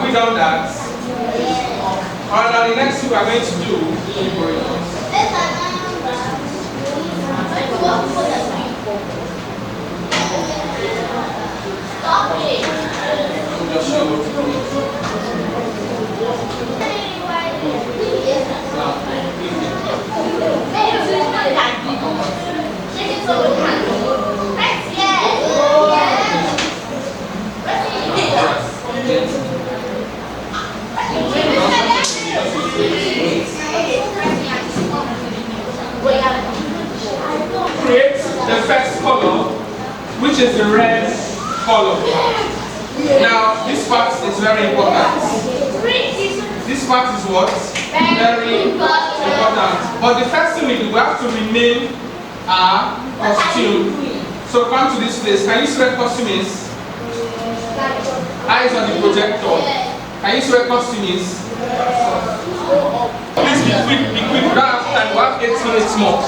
we done that? Alright, now the next thing we are going to do just show you. Create the first color, which is the red color. Now, this part is very important. This part is what? Very important. But the first thing we do, we have to rename our costume. So come to this place. Can you see where costume is? Eyes on the projector. Can you see where costume is? Please be quick, be quick. We don't have time. We have 8 minutes more.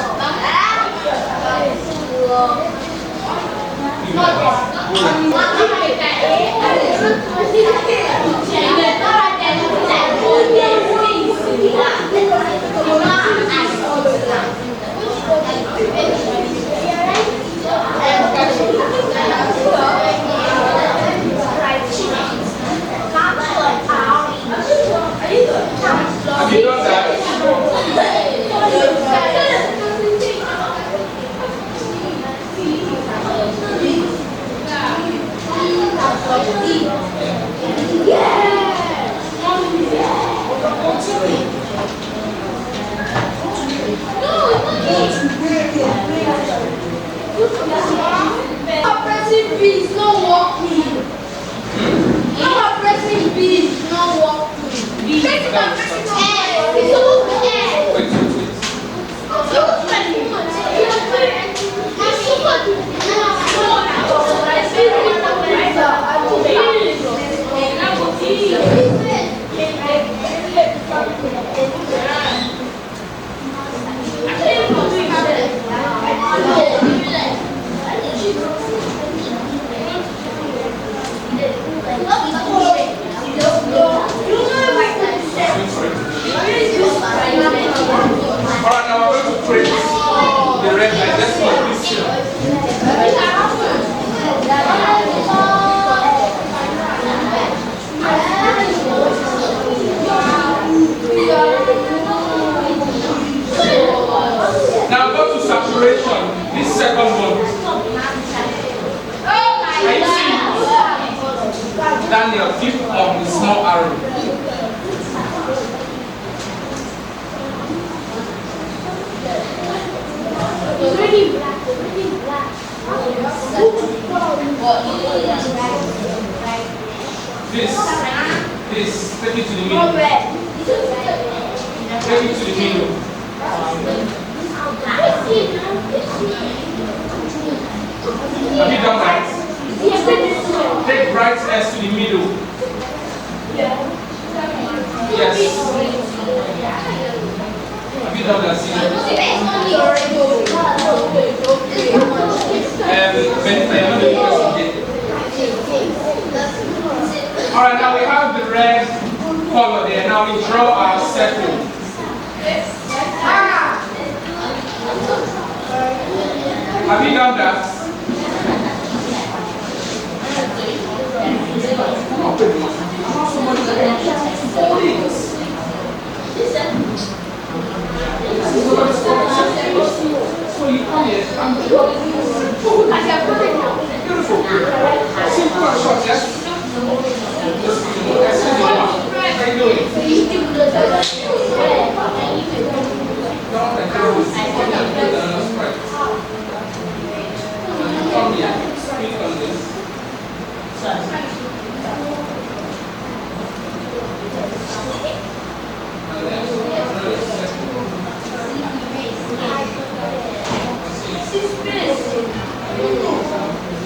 Have you done that? Pressing B is not working. No, pressing B is not working. Pressing Alright, now we're going to create the red line. Let's go this here. Now go to saturation. This second one. Can you see? Daniel, click on the small arrow. Already black. This, take it to the middle. Take it to the middle. Have you done that? Take brightness to the middle. Yes. Have you done that? Alright, now we have the red color there. Now we draw our circle. Have you done that? So you come here and beautiful. Simple and short, yes? How are you doing? Come here. Speak on this.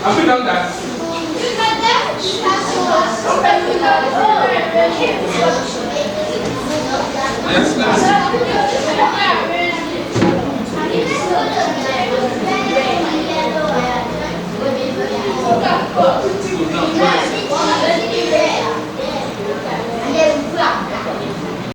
Have you done that? Yes,